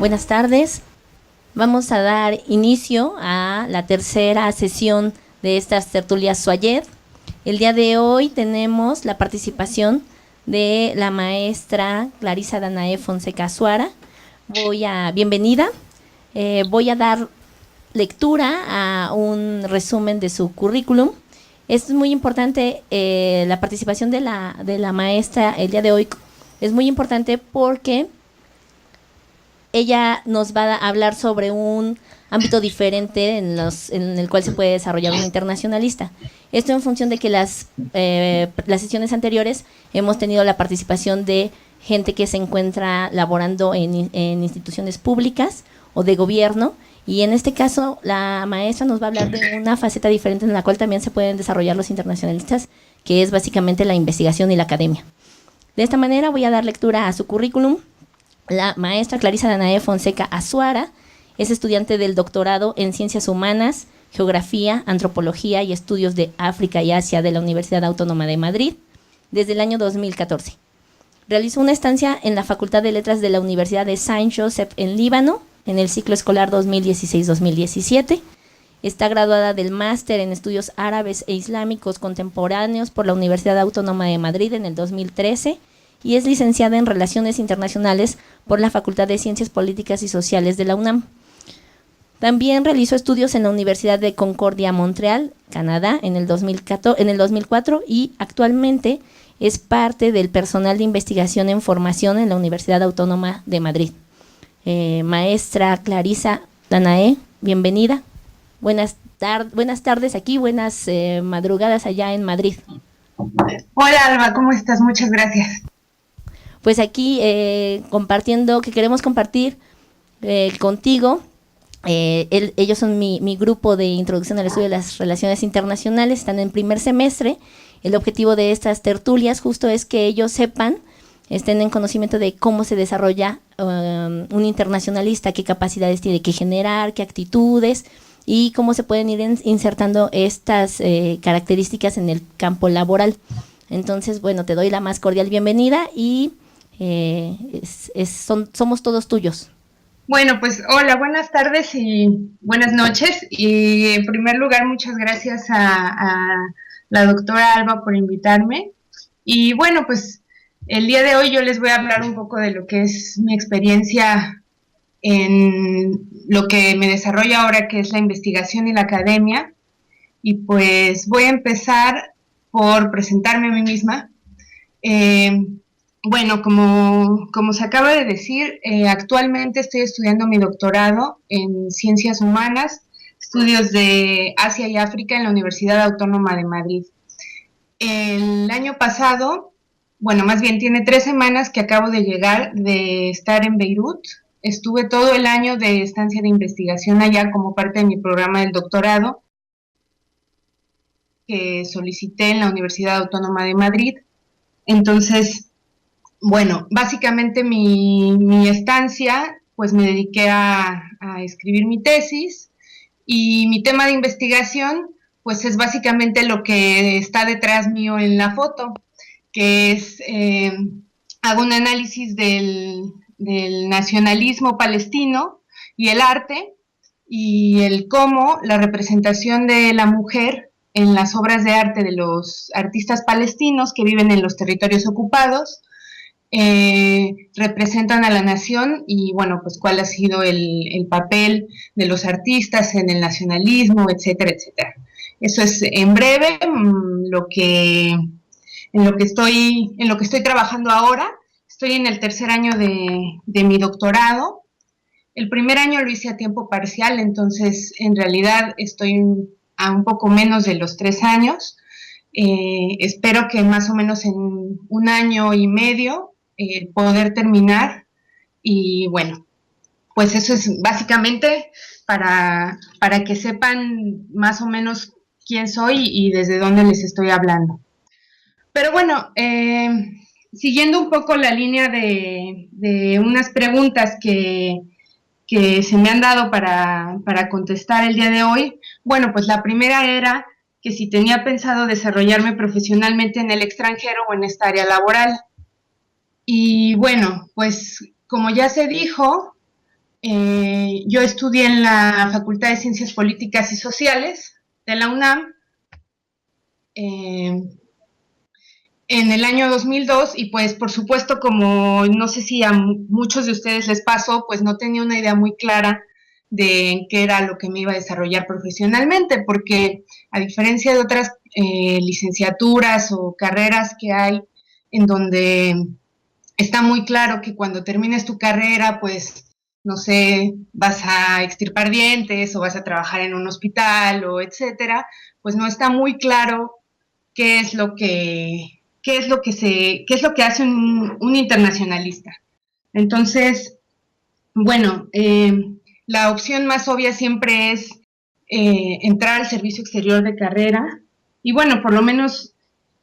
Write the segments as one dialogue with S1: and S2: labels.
S1: Buenas tardes. Vamos a dar inicio a la tercera sesión de estas tertulias Suayed. El día de hoy tenemos la participación de la maestra Clarisa Danae Fonseca Azuara. Bienvenida. Voy a dar lectura a un resumen de su currículum. Es muy importante la participación de la maestra el día de hoy. Es muy importante porque ella nos va a hablar sobre un ámbito diferente en el cual se puede desarrollar un internacionalista. Esto en función de que las sesiones anteriores hemos tenido la participación de gente que se encuentra laborando en instituciones públicas o de gobierno, y en este caso la maestra nos va a hablar de una faceta diferente en la cual también se pueden desarrollar los internacionalistas, que es básicamente la investigación y la academia. De esta manera voy a dar lectura a su currículum. La maestra Clarisa Danae Fonseca Azuara es estudiante del doctorado en Ciencias Humanas, Geografía, Antropología y Estudios de África y Asia de la Universidad Autónoma de Madrid desde el año 2014. Realizó una estancia en la Facultad de Letras de la Universidad de Saint-Joseph en Líbano en el ciclo escolar 2016-2017. Está graduada del Máster en Estudios Árabes e Islámicos Contemporáneos por la Universidad Autónoma de Madrid en el 2013 y es licenciada en Relaciones Internacionales por la Facultad de Ciencias Políticas y Sociales de la UNAM. También realizó estudios en la Universidad de Concordia, Montreal, Canadá, en el 2004 y actualmente es parte del personal de investigación en formación en la Universidad Autónoma de Madrid. Maestra Clarisa Danae, bienvenida. Buenas tardes aquí, buenas madrugadas allá en Madrid.
S2: Hola Alba, ¿cómo estás? Muchas gracias.
S1: Pues aquí queremos compartir contigo. Ellos son mi grupo de introducción al estudio de las relaciones internacionales, están en primer semestre. El objetivo de estas tertulias justo es que ellos estén en conocimiento de cómo se desarrolla un internacionalista, qué capacidades tiene que generar, qué actitudes y cómo se pueden ir insertando estas características en el campo laboral. Entonces, bueno, te doy la más cordial bienvenida y somos todos tuyos.
S2: Bueno, pues hola, buenas tardes y buenas noches. Y en primer lugar, muchas gracias a la doctora Alba por invitarme. Y bueno, pues el día de hoy yo les voy a hablar un poco de lo que es mi experiencia en lo que me desarrolla ahora, que es la investigación y la academia. Y pues voy a empezar por presentarme a mí misma. Bueno, como se acaba de decir, actualmente estoy estudiando mi doctorado en Ciencias Humanas, estudios de Asia y África en la Universidad Autónoma de Madrid. El año pasado, bueno, más bien tiene 3 semanas que acabo de llegar de estar en Beirut. Estuve todo el año de estancia de investigación allá como parte de mi programa del doctorado que solicité en la Universidad Autónoma de Madrid. Entonces, bueno, básicamente mi estancia, pues me dediqué a escribir mi tesis y mi tema de investigación, pues es básicamente lo que está detrás mío en la foto, que es, hago un análisis del nacionalismo palestino y el arte y el cómo la representación de la mujer en las obras de arte de los artistas palestinos que viven en los territorios ocupados representan a la nación y bueno, pues cuál ha sido el papel de los artistas en el nacionalismo, etcétera, etcétera. Eso es en breve en lo que estoy trabajando ahora. Estoy en el tercer año de mi doctorado. El primer año lo hice a tiempo parcial, entonces en realidad estoy a un poco menos de los 3 años. Espero que más o menos en 1 año y medio poder terminar y bueno, pues eso es básicamente para que sepan más o menos quién soy y desde dónde les estoy hablando. Pero bueno, siguiendo un poco la línea de unas preguntas que se me han dado para contestar el día de hoy, bueno, pues la primera era que si tenía pensado desarrollarme profesionalmente en el extranjero o en esta área laboral. Y bueno, pues como ya se dijo, Yo estudié en la Facultad de Ciencias Políticas y Sociales de la UNAM en el año 2002 y pues por supuesto como no sé si a muchos de ustedes les pasó, pues no tenía una idea muy clara de qué era lo que me iba a desarrollar profesionalmente, porque a diferencia de otras licenciaturas o carreras que hay en donde está muy claro que cuando termines tu carrera, pues, no sé, vas a extirpar dientes o vas a trabajar en un hospital o etcétera, pues no está muy claro qué es lo que, qué es lo que hace un internacionalista. Entonces, bueno, la opción más obvia siempre es entrar al servicio exterior de carrera y bueno, por lo menos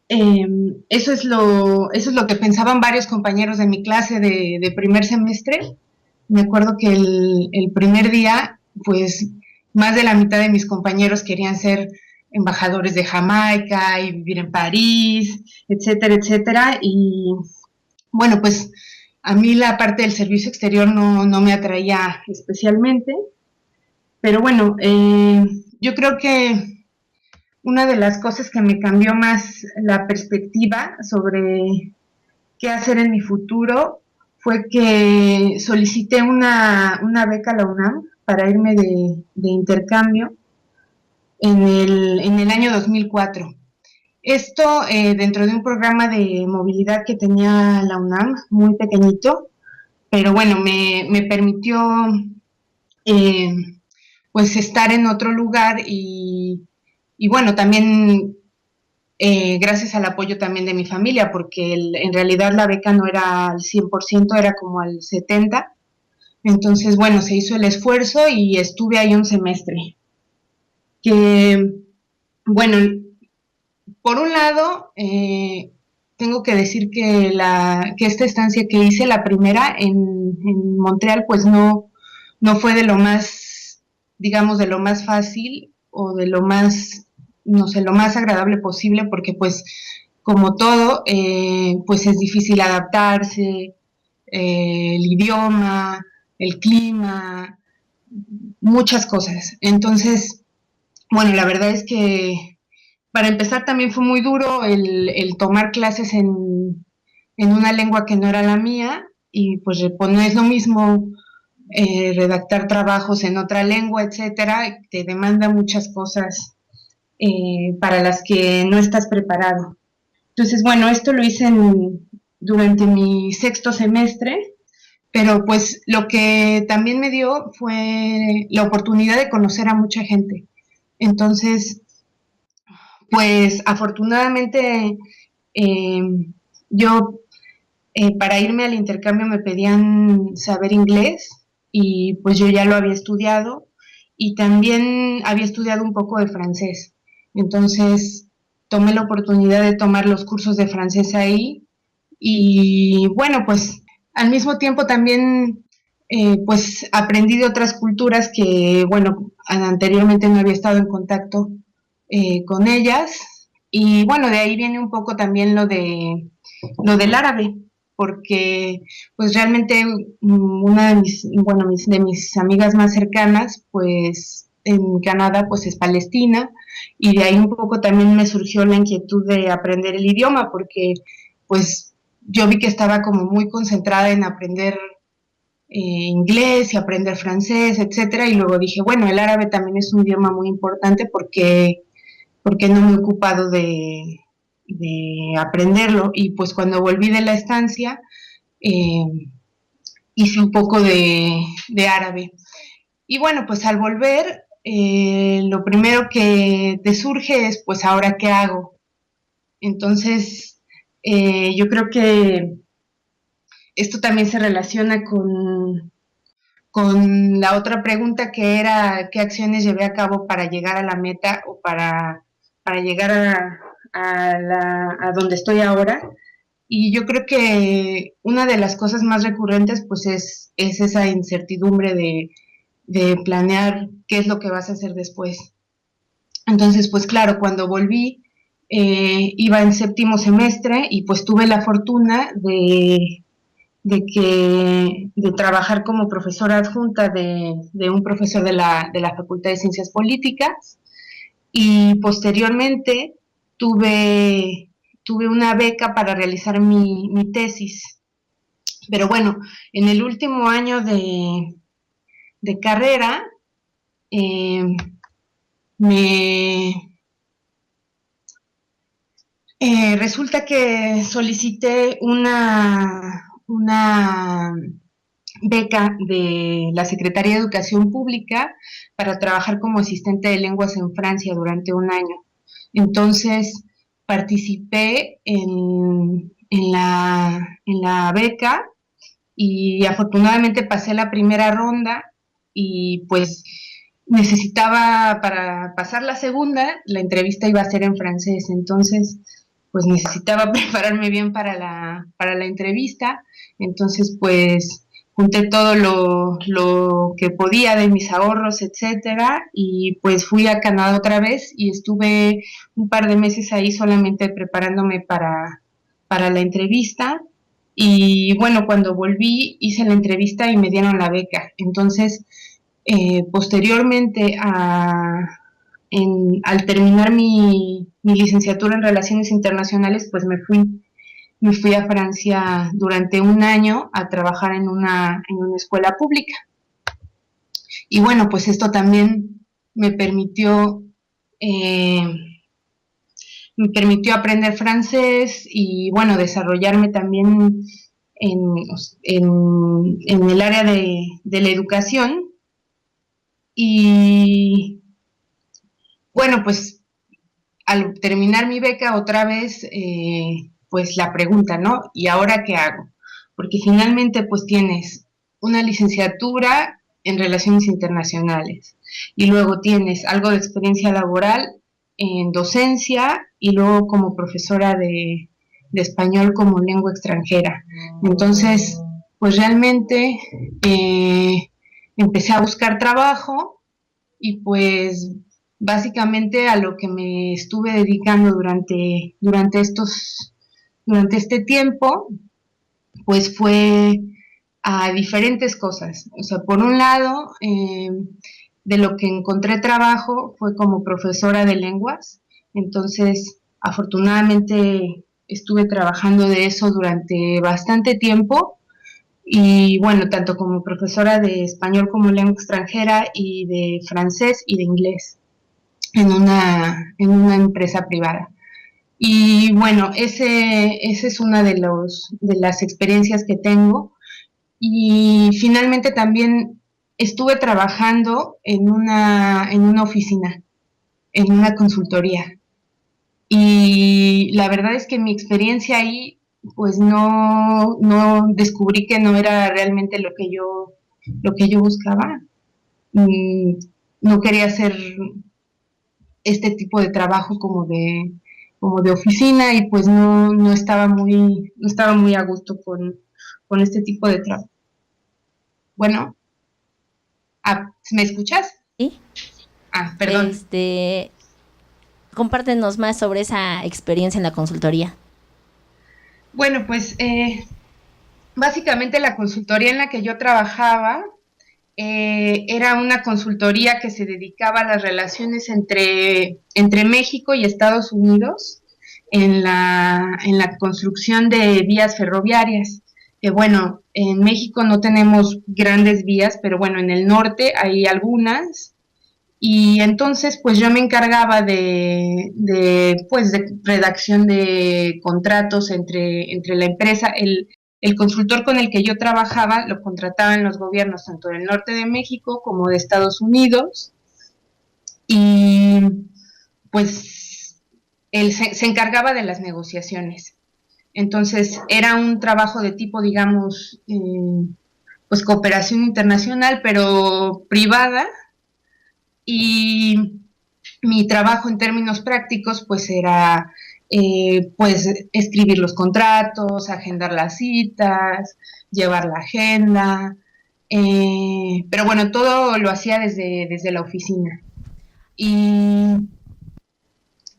S2: eso es lo que pensaban varios compañeros de mi clase de primer semestre. Me acuerdo que el primer día, pues más de la mitad de mis compañeros querían ser embajadores de Jamaica y vivir en París, etcétera, etcétera. Y bueno, pues a mí la parte del servicio exterior no me atraía especialmente, pero bueno, yo creo que una de las cosas que me cambió más la perspectiva sobre qué hacer en mi futuro fue que solicité una beca a la UNAM para irme de intercambio en el año 2004. Esto dentro de un programa de movilidad que tenía la UNAM, muy pequeñito, pero bueno, me permitió eh, pues estar en otro lugar y bueno, también gracias al apoyo también de mi familia, porque en realidad la beca no era al 100%, era como al 70%. Entonces, bueno, se hizo el esfuerzo y estuve ahí un semestre. Que, bueno, por un lado, tengo que decir que esta estancia que hice, la primera en Montreal, pues no fue de lo más, digamos, de lo más fácil o de lo más, no sé, lo más agradable posible, porque pues como todo, pues es difícil adaptarse, el idioma, el clima, muchas cosas. Entonces, bueno, la verdad es que para empezar también fue muy duro el tomar clases en una lengua que no era la mía y pues no es lo mismo redactar trabajos en otra lengua, etcétera, te demanda muchas cosas para las que no estás preparado. Entonces, bueno, esto lo hice durante mi sexto semestre, pero pues lo que también me dio fue la oportunidad de conocer a mucha gente. Entonces, pues afortunadamente eh, yo para irme al intercambio me pedían saber inglés y pues yo ya lo había estudiado y también había estudiado un poco de francés. Entonces tomé la oportunidad de tomar los cursos de francés ahí y bueno, pues al mismo tiempo también pues aprendí de otras culturas que bueno, anteriormente no había estado en contacto con ellas y bueno, de ahí viene un poco también lo del árabe, porque pues realmente una de de mis amigas más cercanas, pues en Canadá, pues es palestina, y de ahí un poco también me surgió la inquietud de aprender el idioma, porque pues yo vi que estaba como muy concentrada en aprender inglés y aprender francés, etcétera, y luego dije, bueno, el árabe también es un idioma muy importante porque no me he ocupado de aprenderlo. Y pues cuando volví de la estancia, eh, hice un poco de árabe. Y bueno, pues al volver, lo primero que te surge es, pues ahora qué hago. Entonces, yo creo que esto también se relaciona con la otra pregunta que era qué acciones llevé a cabo para llegar a la meta o para llegar a donde estoy ahora. Y yo creo que una de las cosas más recurrentes pues es esa incertidumbre de planear qué es lo que vas a hacer después. Entonces, pues claro, cuando volví, iba en séptimo semestre y pues tuve la fortuna de trabajar como profesora adjunta de un profesor de la Facultad de Ciencias Políticas, y posteriormente tuve una beca para realizar mi tesis. Pero bueno, en el último año de carrera, eh, me resulta que solicité una beca de la Secretaría de Educación Pública para trabajar como asistente de lenguas en Francia durante un año. Entonces, participé en la beca y afortunadamente pasé la primera ronda y pues necesitaba para pasar la segunda, la entrevista iba a ser en francés, entonces pues necesitaba prepararme bien para la entrevista, entonces pues junté todo lo que podía de mis ahorros, etcétera, y pues fui a Canadá otra vez y estuve un par de meses ahí solamente preparándome para la entrevista. Y bueno, cuando volví hice la entrevista y me dieron la beca. Entonces, posteriormente al terminar mi licenciatura en Relaciones Internacionales, pues me fui a Francia durante un año a trabajar en una escuela pública. Y bueno, pues esto también me permitió, eh, me permitió aprender francés y bueno, desarrollarme también en, en el área de la educación. Y bueno, pues al terminar mi beca otra vez, pues la pregunta, ¿no? ¿Y ahora qué hago? Porque finalmente pues tienes una licenciatura en Relaciones Internacionales y luego tienes algo de experiencia laboral en docencia y luego como profesora de español como lengua extranjera. Entonces, pues realmente empecé a buscar trabajo y pues básicamente a lo que me estuve dedicando durante este tiempo, pues fue a diferentes cosas. O sea, por un lado, de lo que encontré trabajo fue como profesora de lenguas. Entonces, afortunadamente estuve trabajando de eso durante bastante tiempo. Y bueno, tanto como profesora de español como lengua extranjera y de francés y de inglés en una empresa privada. Y bueno, ese es una de las experiencias que tengo. Y finalmente también estuve trabajando en una oficina, en una consultoría. Y la verdad es que mi experiencia ahí, pues no descubrí que no era realmente lo que yo buscaba. Mm, no quería hacer este tipo de trabajo como de oficina y pues no estaba muy a gusto con este tipo de trabajo. Bueno, ¿me escuchas?
S1: ¿Sí?
S2: Ah, perdón.
S1: Este, compártenos más sobre esa experiencia en la consultoría.
S2: Bueno, pues básicamente la consultoría en la que yo trabajaba era una consultoría que se dedicaba a las relaciones entre México y Estados Unidos en la construcción de vías ferroviarias. Que bueno, en México no tenemos grandes vías, pero bueno, en el norte hay algunas. Y entonces, pues yo me encargaba pues, de redacción de contratos entre la empresa, el consultor con el que yo trabajaba lo contrataban los gobiernos tanto del norte de México como de Estados Unidos y pues él se encargaba de las negociaciones. Entonces era un trabajo de tipo, digamos, pues cooperación internacional, pero privada y mi trabajo en términos prácticos pues era pues escribir los contratos, agendar las citas, llevar la agenda, pero bueno, todo lo hacía desde la oficina. Y,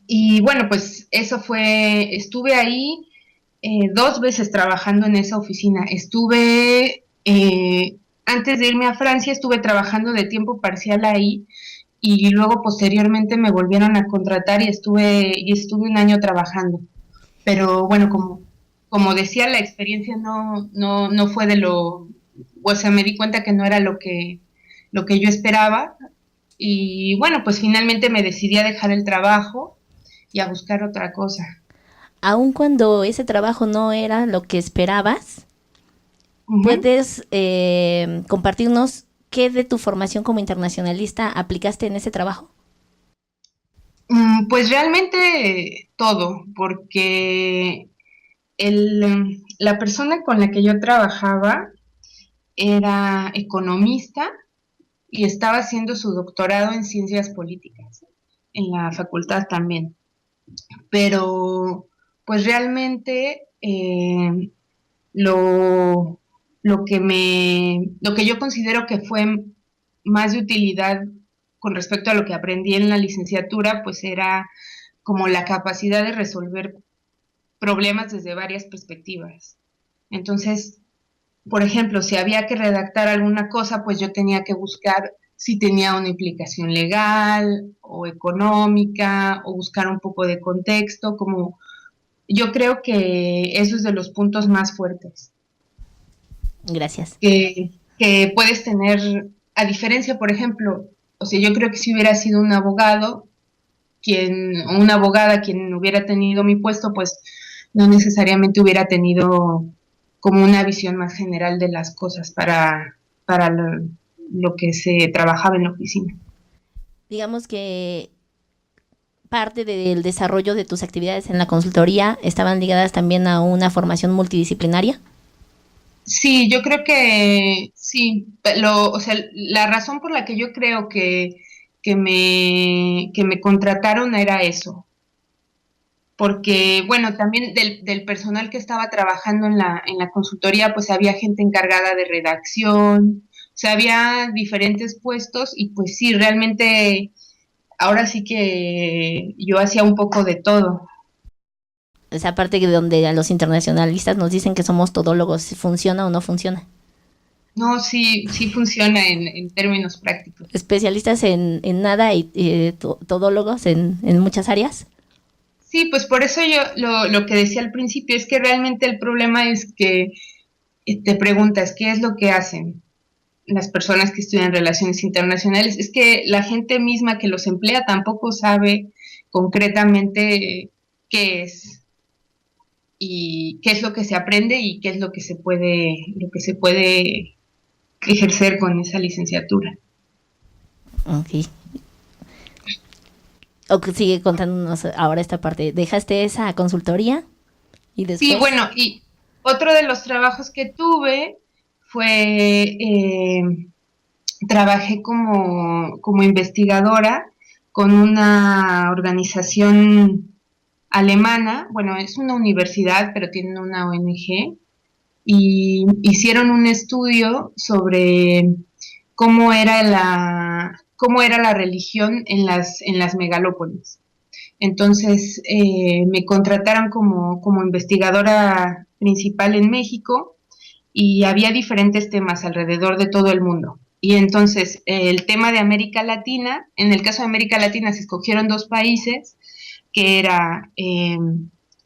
S2: y bueno, pues eso fue, estuve ahí 2 veces trabajando en esa oficina. Antes de irme a Francia, estuve trabajando de tiempo parcial ahí y luego posteriormente me volvieron a contratar y estuve un año trabajando. Pero bueno, como decía, la experiencia no fue o sea, me di cuenta que no era lo que yo esperaba. Y bueno, pues finalmente me decidí a dejar el trabajo y a buscar otra cosa.
S1: Aun cuando ese trabajo no era lo que esperabas,
S2: Ujú.
S1: ¿puedes compartirnos qué de tu formación como internacionalista aplicaste en ese trabajo?
S2: Pues realmente todo, porque la persona con la que yo trabajaba era economista y estaba haciendo su doctorado en ciencias políticas en la facultad también. Pero pues realmente lo, lo que yo considero que fue más de utilidad con respecto a lo que aprendí en la licenciatura, pues era como la capacidad de resolver problemas desde varias perspectivas. Entonces, por ejemplo, si había que redactar alguna cosa, pues yo tenía que buscar si tenía una implicación legal o económica o buscar un poco de contexto, como yo creo que eso es de los puntos más fuertes
S1: Gracias.
S2: que puedes tener, a diferencia, por ejemplo, o sea, yo creo que si hubiera sido un abogado, o una abogada quien hubiera tenido mi puesto, pues no necesariamente hubiera tenido como una visión más general de las cosas para lo que se trabajaba en la oficina.
S1: Digamos que parte del desarrollo de tus actividades en la consultoría estaban ligadas también a una formación multidisciplinaria.
S2: Sí, yo creo que sí, o sea, la razón por la que yo creo que me contrataron era eso, porque, bueno, también del personal que estaba trabajando en la consultoría, pues había gente encargada de redacción, o sea, había diferentes puestos y pues sí, realmente ahora sí que yo hacía un poco de todo.
S1: Esa parte de donde a los internacionalistas nos dicen que somos todólogos, si funciona o no funciona.
S2: No, sí, sí funciona en términos prácticos.
S1: Especialistas en nada y todólogos en muchas áreas.
S2: Sí, pues por eso yo lo que decía al principio es que realmente el problema es que te preguntas qué es lo que hacen las personas que estudian relaciones internacionales. Es que la gente misma que los emplea tampoco sabe concretamente qué es y qué es lo que se aprende y qué es lo que se puede ejercer con esa licenciatura.
S1: Ok. O que sigue contándonos ahora esta parte. ¿Dejaste esa consultoría y
S2: Sí,
S1: después?
S2: bueno, y otro de los trabajos que tuve fue, trabajé como investigadora con una organización alemana, bueno, es una universidad, pero tienen una ONG, y hicieron un estudio sobre cómo era la religión en las megalópolis. Entonces, me contrataron como investigadora principal en México y había diferentes temas alrededor de todo el mundo. Y entonces, el tema de América Latina, en el caso de América Latina se escogieron 2 países, que era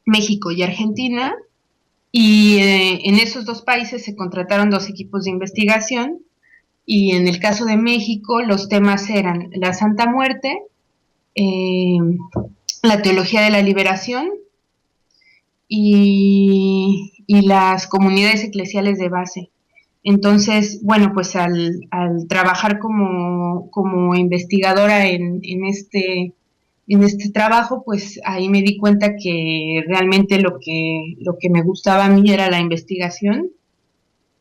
S2: México y Argentina, y en esos 2 países se contrataron 2 equipos de investigación, y en el caso de México los temas eran la Santa Muerte, eh, la teología de la liberación y las comunidades eclesiales de base. Entonces, bueno, pues al trabajar como investigadora en este trabajo, pues ahí me di cuenta que realmente lo que me gustaba a mí era la investigación.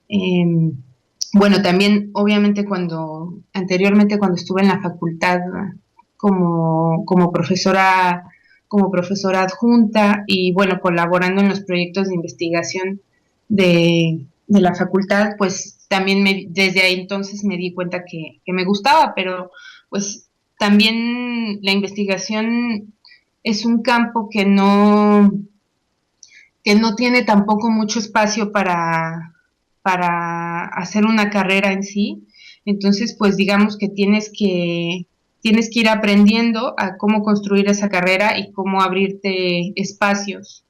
S2: Eh, bueno, también obviamente anteriormente cuando estuve en la facultad como profesora adjunta y bueno, colaborando en los proyectos de investigación de la facultad, pues también desde ahí entonces me di cuenta que me gustaba, pero pues también la investigación es un campo que no tiene tampoco mucho espacio para hacer una carrera en sí. Entonces, pues digamos que tienes que ir aprendiendo a cómo construir esa carrera y cómo abrirte espacios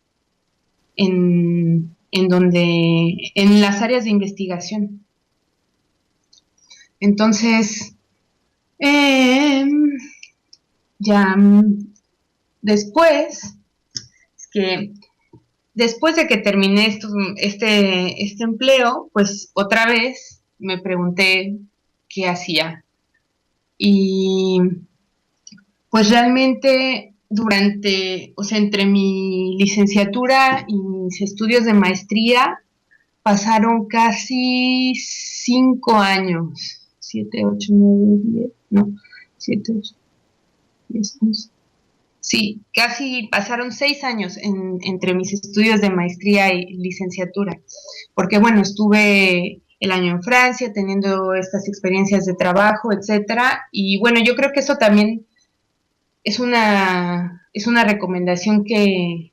S2: en las áreas de investigación. Entonces, eh, ya después, es que después de que terminé este empleo, pues otra vez me pregunté qué hacía. Y pues realmente o sea, entre mi licenciatura y mis estudios de maestría, pasaron casi 5 años, 7, 8, 9, 10, no, 7, 8, 10, 11. Sí, casi pasaron 6 años entre mis estudios de maestría y licenciatura, porque bueno, estuve el año en Francia teniendo estas experiencias de trabajo, etcétera, y bueno, yo creo que eso también es una recomendación que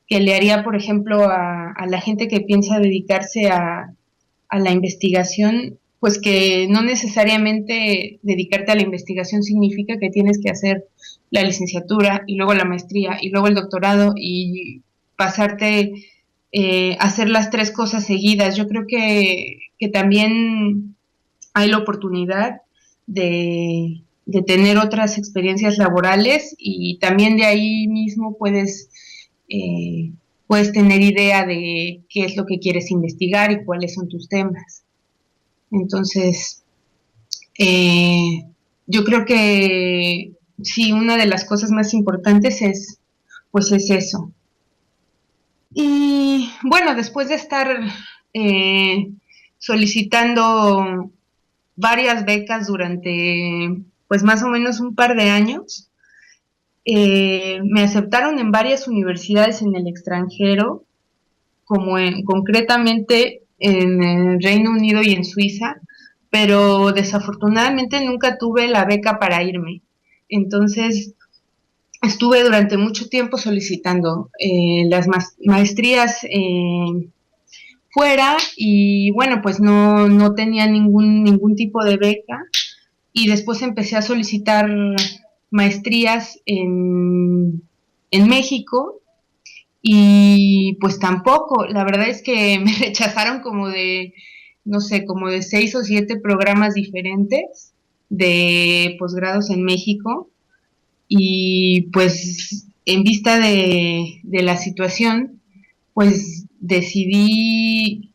S2: le haría, por ejemplo, a la gente que piensa dedicarse a la investigación, pues que no necesariamente dedicarte a la investigación significa que tienes que hacer la licenciatura y luego la maestría y luego el doctorado y pasarte hacer las tres cosas seguidas. Yo creo que también hay la oportunidad de tener otras experiencias laborales y también de ahí mismo eh, puedes tener idea de qué es lo que quieres investigar y cuáles son tus temas. Entonces, eh, yo creo que sí, una de las cosas más importantes pues es eso. Y bueno, después de estar eh, solicitando varias becas durante pues más o menos un par de años, me aceptaron en varias universidades en el extranjero, concretamente en el Reino Unido y en Suiza, pero desafortunadamente nunca tuve la beca para irme. Entonces, estuve durante mucho tiempo solicitando las maestrías fuera y bueno, pues no tenía ningún tipo de beca y después empecé a solicitar maestrías en México y pues tampoco, la verdad es que me rechazaron como de, no sé, como de 6 o 7 programas diferentes de posgrados en México y pues en vista de la situación, pues decidí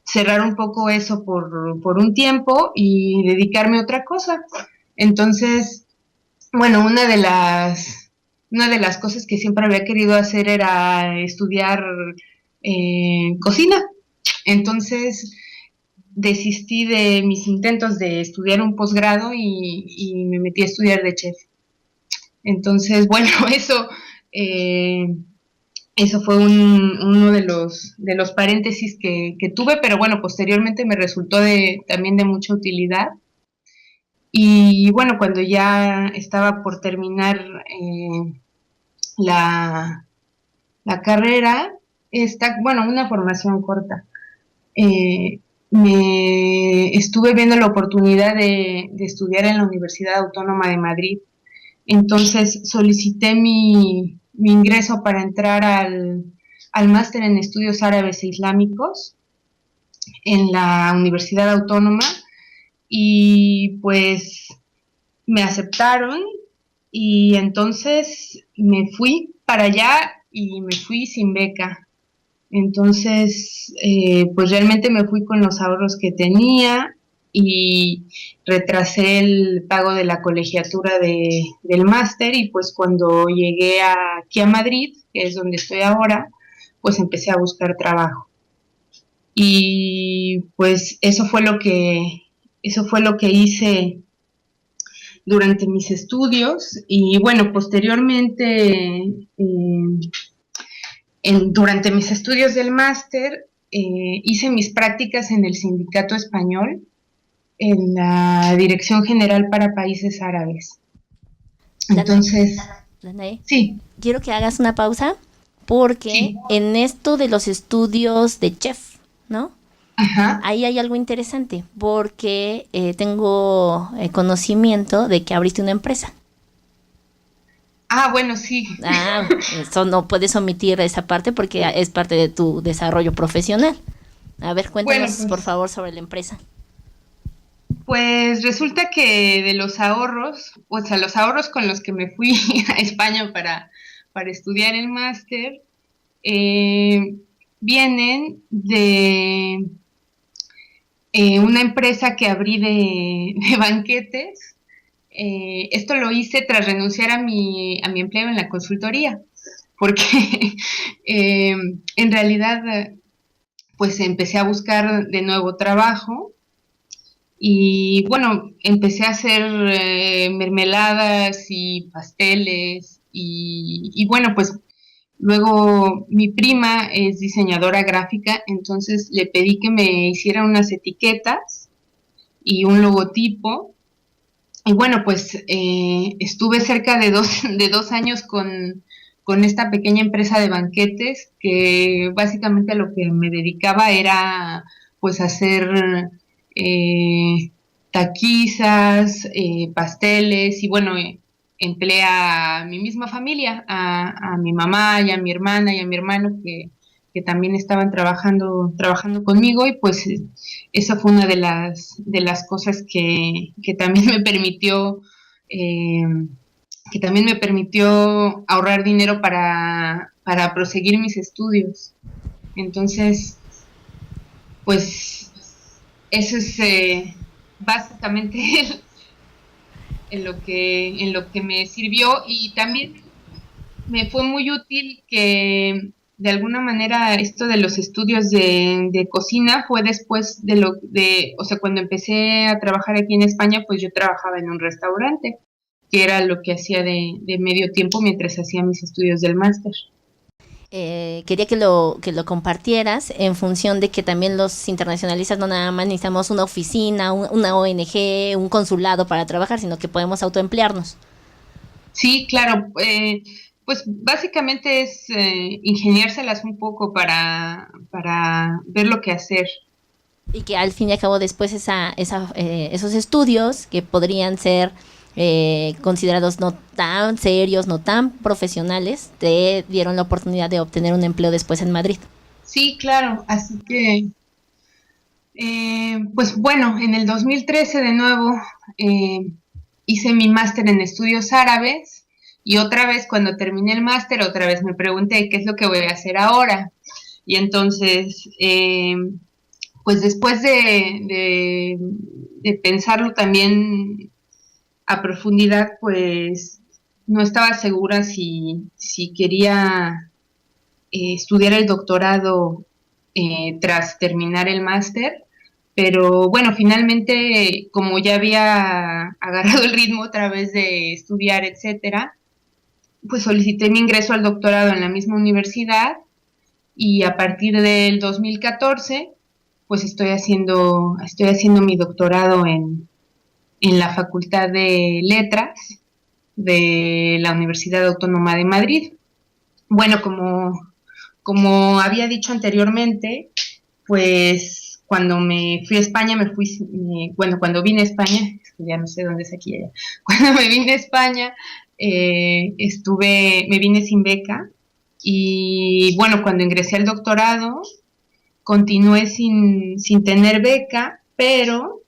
S2: cerrar un poco eso por un tiempo y dedicarme a otra cosa. Entonces, bueno, una de las cosas que siempre había querido hacer era estudiar cocina. Entonces, desistí de mis intentos de estudiar un posgrado y me metí a estudiar de chef. Entonces, bueno, eh, eso fue uno de los paréntesis que tuve, pero bueno, posteriormente me resultó también de mucha utilidad. Y bueno, cuando ya estaba por terminar la, la carrera, bueno, una formación corta, me estuve viendo la oportunidad de estudiar en la Universidad Autónoma de Madrid. Entonces solicité mi ingreso para entrar al máster en estudios árabes e islámicos en la Universidad Autónoma y pues me aceptaron y entonces me fui para allá y me fui sin beca. Entonces, pues realmente me fui con los ahorros que tenía y retrasé el pago de la colegiatura del máster y pues cuando llegué aquí a Madrid, que es donde estoy ahora, pues empecé a buscar trabajo. Y pues eso fue lo que hice durante mis estudios y bueno, posteriormente durante mis estudios del máster hice mis prácticas en el Sindicato Español, en la Dirección General para Países Árabes. Entonces,
S1: Danae,
S2: sí,
S1: quiero que hagas una pausa porque
S2: Sí,
S1: en esto de los estudios de chef, ¿no?
S2: ajá.
S1: Ahí hay algo interesante, porque tengo conocimiento de que abriste una empresa.
S2: Ah, bueno, sí.
S1: Ah, eso no puedes omitir esa parte porque es parte de tu desarrollo profesional. A ver,
S2: Bueno,
S1: cuéntanos por
S2: pues,
S1: favor sobre la empresa.
S2: pues resulta que de los ahorros, o sea, los ahorros con los que me fui a España para estudiar el máster, eh, vienen de una empresa que abrí de banquetes. Esto lo hice tras renunciar a mi empleo en la consultoría, porque eh, en realidad, pues empecé a buscar de nuevo trabajo y bueno, empecé a hacer mermeladas y pasteles y bueno, pues luego mi prima es diseñadora gráfica, entonces le pedí que me hiciera unas etiquetas y un logotipo. Y bueno, pues estuve cerca de 2 años con esta pequeña empresa de banquetes que básicamente a lo que me dedicaba era pues hacer eh, taquizas, pasteles y bueno, emplea a mi misma familia, a mi mamá y a mi hermana y a mi hermano que también estaban trabajando conmigo y pues esa fue una de las cosas que también me permitió, eh, que también me permitió ahorrar dinero para proseguir mis estudios. Entonces, pues eso es básicamente en lo que me sirvió y también me fue muy útil que de alguna manera esto de los estudios de cocina fue después o sea, cuando empecé a trabajar aquí en España, pues yo trabajaba en un restaurante, que era lo que hacía de medio tiempo mientras hacía mis estudios del máster.
S1: Quería que lo compartieras en función de que también los internacionalistas no nada más necesitamos una oficina, una ONG, un consulado para trabajar, sino que podemos autoemplearnos.
S2: Sí, claro, pues básicamente es ingeniárselas un poco para ver lo que hacer.
S1: Y que al fin y al cabo después esos estudios que podrían ser considerados no tan serios, no tan profesionales, te dieron la oportunidad de obtener un empleo después en Madrid.
S2: Sí, claro, así que pues bueno, en el 2013 de nuevo eh, hice mi máster en estudios árabes y otra vez cuando terminé el máster, otra vez me pregunté qué es lo que voy a hacer ahora. Y entonces, pues después de pensarlo también a profundidad, pues no estaba segura si quería estudiar el doctorado tras terminar el máster, pero bueno, finalmente, como ya había agarrado el ritmo otra vez de estudiar, etcétera, pues solicité mi ingreso al doctorado en la misma universidad y a partir del 2014, pues estoy haciendo mi doctorado en la Facultad de Letras de la Universidad Autónoma de Madrid. Bueno, como había dicho anteriormente, pues cuando me fui a España, bueno, cuando vine a España, ya no sé dónde es aquí y allá, cuando me vine a España, me vine sin beca y bueno, cuando ingresé al doctorado, continué sin tener beca, pero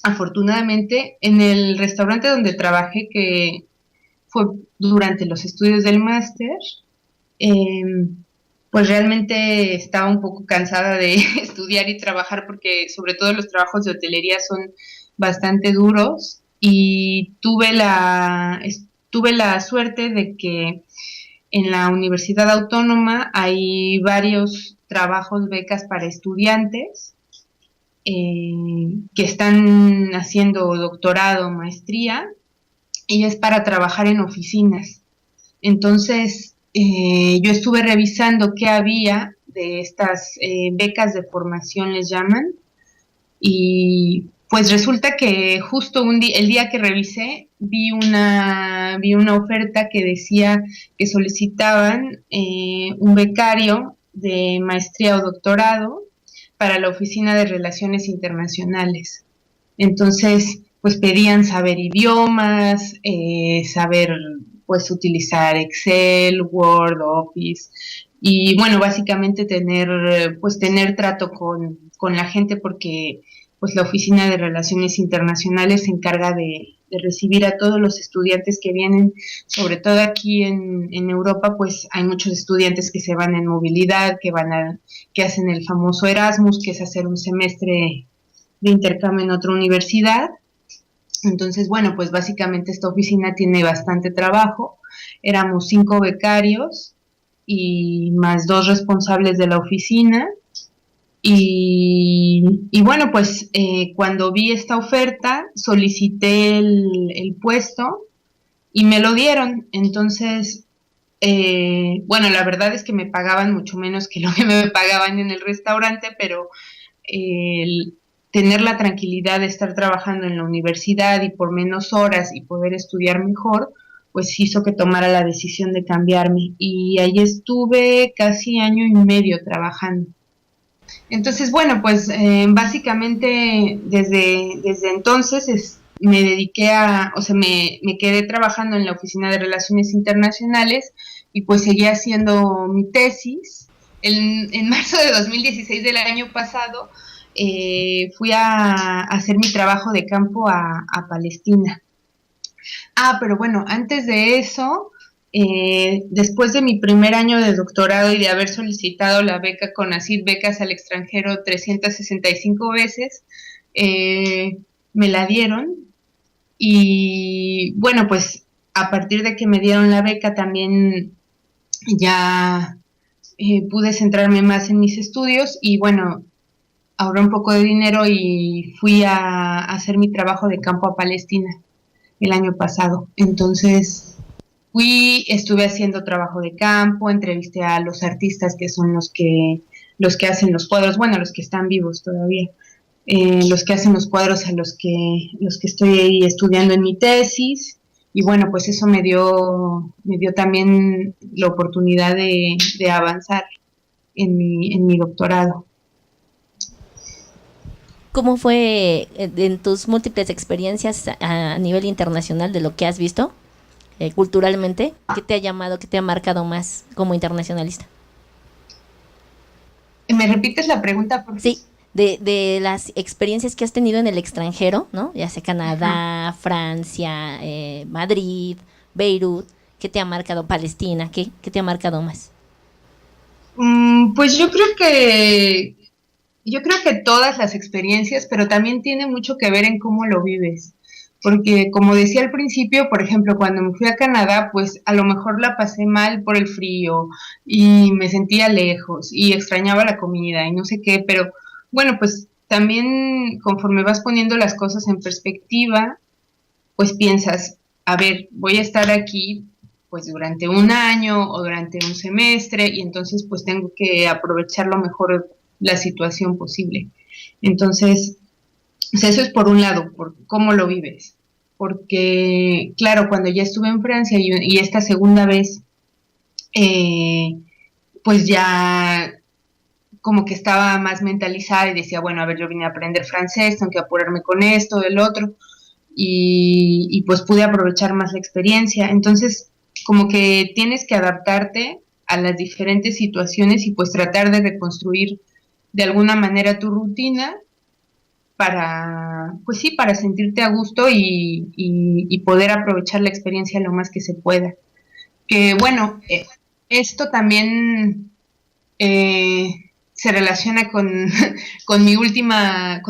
S2: afortunadamente en el restaurante donde trabajé, que fue durante los estudios del máster, eh, pues realmente estaba un poco cansada de estudiar y trabajar porque sobre todo los trabajos de hotelería son bastante duros y tuve la suerte de que en la Universidad Autónoma hay varios trabajos, becas para estudiantes que están haciendo doctorado, maestría, y es para trabajar en oficinas. Entonces, yo estuve revisando qué había de estas becas de formación, les llaman, y pues resulta que justo el día que revisé, vi una oferta que decía que solicitaban un becario de maestría o doctorado para la Oficina de Relaciones Internacionales. Entonces, pues pedían saber idiomas, saber pues utilizar Excel, Word, Office y bueno, básicamente tener trato con la gente porque pues la Oficina de Relaciones Internacionales se encarga de recibir a todos los estudiantes que vienen, sobre todo aquí en Europa, pues hay muchos estudiantes que se van en movilidad, que hacen el famoso Erasmus, que es hacer un semestre de intercambio en otra universidad. Entonces, bueno, pues básicamente esta oficina tiene bastante trabajo. Éramos 5 becarios y más 2 responsables de la oficina. Y bueno, pues cuando vi esta oferta, solicité el puesto y me lo dieron. Entonces, bueno, la verdad es que me pagaban mucho menos que lo que me pagaban en el restaurante, pero el tener la tranquilidad de estar trabajando en la universidad y por menos horas y poder estudiar mejor, pues hizo que tomara la decisión de cambiarme. Y ahí estuve casi año y medio trabajando. Entonces, bueno, pues básicamente desde entonces me dediqué o sea, me quedé trabajando en la Oficina de Relaciones Internacionales y pues seguí haciendo mi tesis. En marzo de 2016 del año pasado fui a hacer mi trabajo de campo a Palestina. Ah, pero bueno, antes de eso, después de mi primer año de doctorado y de haber solicitado la beca CONACYT, becas al extranjero 365 veces, eh, me la dieron y bueno, pues a partir de que me dieron la beca también ya pude centrarme más en mis estudios y bueno, ahorré un poco de dinero y fui a hacer mi trabajo de campo a Palestina el año pasado. Entonces estuve haciendo trabajo de campo, entrevisté a los artistas que son los que hacen los cuadros, bueno, los que están vivos todavía, los que hacen los cuadros a los que estoy ahí estudiando en mi tesis. Y bueno, pues eso me dio también la oportunidad de avanzar en mi doctorado.
S1: ¿Cómo fue en tus múltiples experiencias a nivel internacional de lo que has visto culturalmente? ¿Qué te ha llamado, qué te ha marcado más como internacionalista?
S2: ¿Me repites la pregunta, por favor?
S1: Sí, de las experiencias que has tenido en el extranjero, ¿no? Ya sea
S2: Ajá.
S1: Canadá, Francia, Madrid, Beirut, ¿qué te ha marcado? Palestina, ¿qué te ha marcado más?
S2: Pues yo creo que todas las experiencias, pero también tiene mucho que ver en cómo lo vives. Porque como decía al principio, por ejemplo, cuando me fui a Canadá, pues a lo mejor la pasé mal por el frío y me sentía lejos y extrañaba la comida y no sé qué, pero bueno, pues también conforme vas poniendo las cosas en perspectiva, pues piensas, a ver, voy a estar aquí pues durante un año o durante un semestre y entonces pues tengo que aprovechar lo mejor la situación posible. Entonces, o sea, eso es por un lado, por cómo lo vives. Porque, claro, cuando ya estuve en Francia y esta segunda vez, eh, pues ya como que estaba más mentalizada y decía, bueno, a ver, yo vine a aprender francés, tengo que apurarme con esto, el otro y pues pude aprovechar más la experiencia. Entonces, como que tienes que adaptarte a las diferentes situaciones y pues tratar de reconstruir de alguna manera tu rutina pues sí, para sentirte a gusto y poder aprovechar la experiencia lo más que se pueda. Que bueno, esto también eh, se relaciona con mi última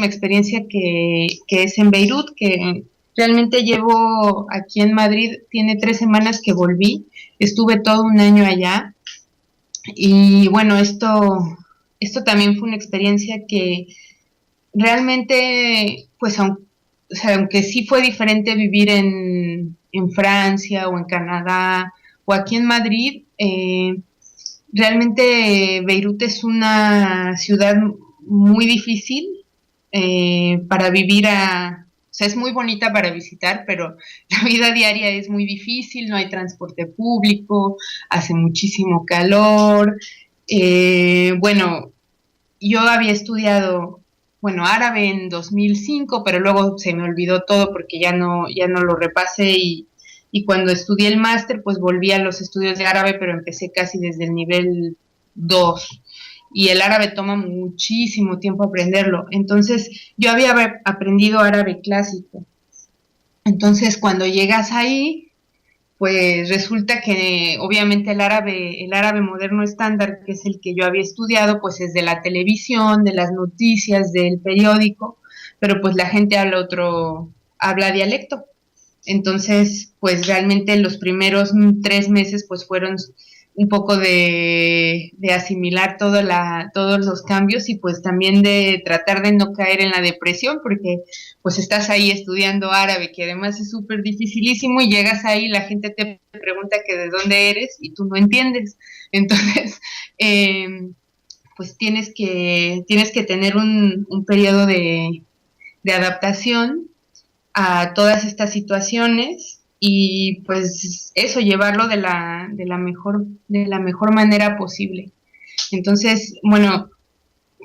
S2: experiencia que es en Beirut, que realmente llevo aquí en Madrid, tiene 3 semanas que volví, estuve todo un año allá y bueno, esto también fue una experiencia que realmente, pues o sea, aunque sí fue diferente vivir en Francia o en Canadá o aquí en Madrid, realmente Beirut es una ciudad muy difícil para vivir sea, es muy bonita para visitar, pero la vida diaria es muy difícil, no hay transporte público, hace muchísimo calor. Bueno, yo había estudiado, bueno, árabe en 2005, pero luego se me olvidó todo porque ya no lo repasé y cuando estudié el máster, pues volví a los estudios de árabe, pero empecé casi desde el nivel 2 y el árabe toma muchísimo tiempo aprenderlo. Entonces, yo había aprendido árabe clásico. Entonces, cuando llegas ahí, pues resulta que obviamente el árabe moderno estándar, que es el que yo había estudiado, pues es de la televisión, de las noticias, del periódico, pero pues la gente habla dialecto. Entonces, pues realmente los primeros 3 meses pues fueron un poco de asimilar todos los cambios y pues también de tratar de no caer en la depresión porque pues estás ahí estudiando árabe que además es súper dificilísimo y llegas ahí y la gente te pregunta que de dónde eres y tú no entiendes. Entonces, pues tienes que tener un periodo de adaptación a todas estas situaciones y pues eso, llevarlo de la mejor manera posible. Entonces, bueno,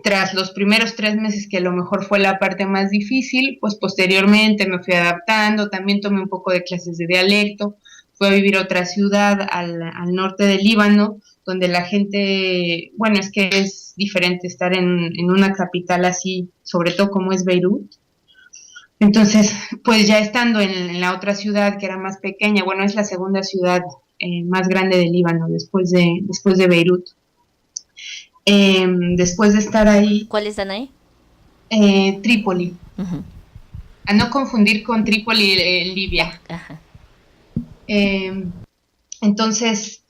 S2: tras los primeros 3 meses, que a lo mejor fue la parte más difícil, pues posteriormente me fui adaptando, también tomé un poco de clases de dialecto, fui a vivir a otra ciudad al norte del Líbano, donde la gente, bueno, es que es diferente estar en una capital así, sobre todo como es Beirut, entonces, pues ya estando en la otra ciudad que era más pequeña, bueno, es la segunda ciudad más grande del Líbano después de Beirut. Después de estar ahí,
S1: ¿Cuáles están ahí?
S2: Trípoli,
S1: Ujú.
S2: a no confundir con Trípoli en Libia.
S1: Ajá.
S2: Eh, entonces,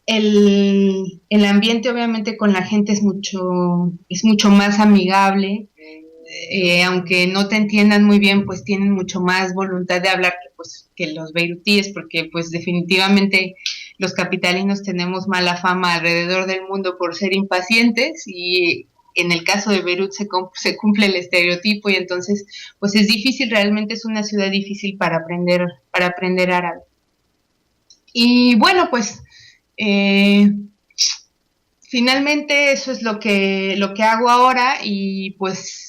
S2: el ambiente obviamente con la gente es mucho más amigable, aunque no te entiendan muy bien, pues tienen mucho más voluntad de hablar que los beirutíes, porque pues definitivamente los capitalinos tenemos mala fama alrededor del mundo por ser impacientes y en el caso de Beirut se cumple el estereotipo y entonces pues es difícil, realmente es una ciudad difícil para aprender árabe. Y bueno, pues eh, finalmente eso es lo que hago ahora y pues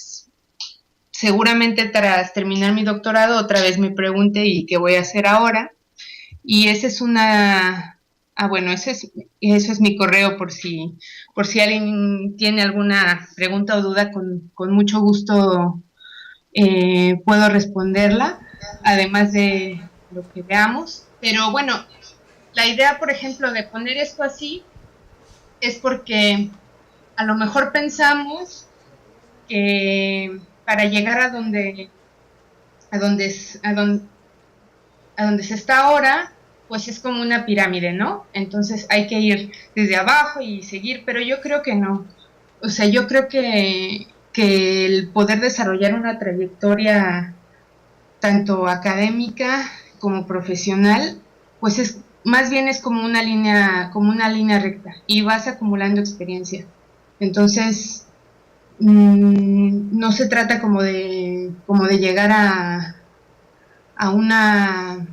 S2: seguramente tras terminar mi doctorado otra vez me pregunte y qué voy a hacer ahora. Y esa es bueno, eso es mi correo por si alguien tiene alguna pregunta o duda, con mucho gusto puedo responderla, además de lo que veamos. Pero bueno, la idea, por ejemplo, de poner esto así es porque a lo mejor pensamos que para llegar a donde, a donde, a donde se está ahora, pues es como una pirámide, ¿no? Entonces hay que ir desde abajo y seguir, pero yo creo que no. O sea, yo creo que el poder desarrollar una trayectoria tanto académica como profesional, pues es más bien es como una línea recta y vas acumulando experiencia. Entonces, no se trata como de llegar a una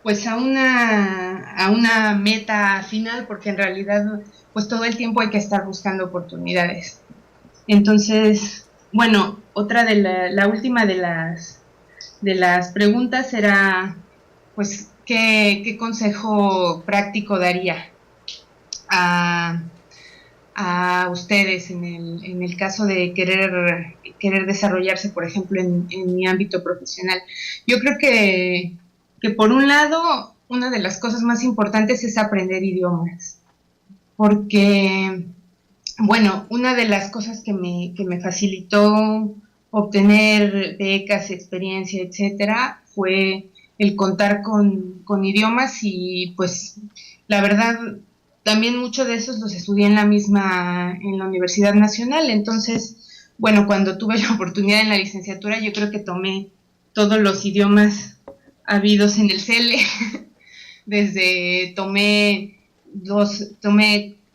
S2: pues a una meta final, porque en realidad pues todo el tiempo hay que estar buscando oportunidades. Entonces, bueno, otra la última de las preguntas era pues qué consejo práctico daría a, a ustedes en el caso de querer desarrollarse, por ejemplo, en mi ámbito profesional. Yo creo que por un lado, una de las cosas más importantes es aprender idiomas, porque, bueno, una de las cosas que me facilitó obtener becas, experiencia, etcétera, fue el contar con idiomas y pues la verdad también muchos de esos los estudié en la Universidad Nacional, entonces, bueno, cuando tuve la oportunidad en la licenciatura, yo creo que tomé todos los idiomas habidos en el CELE, desde tomé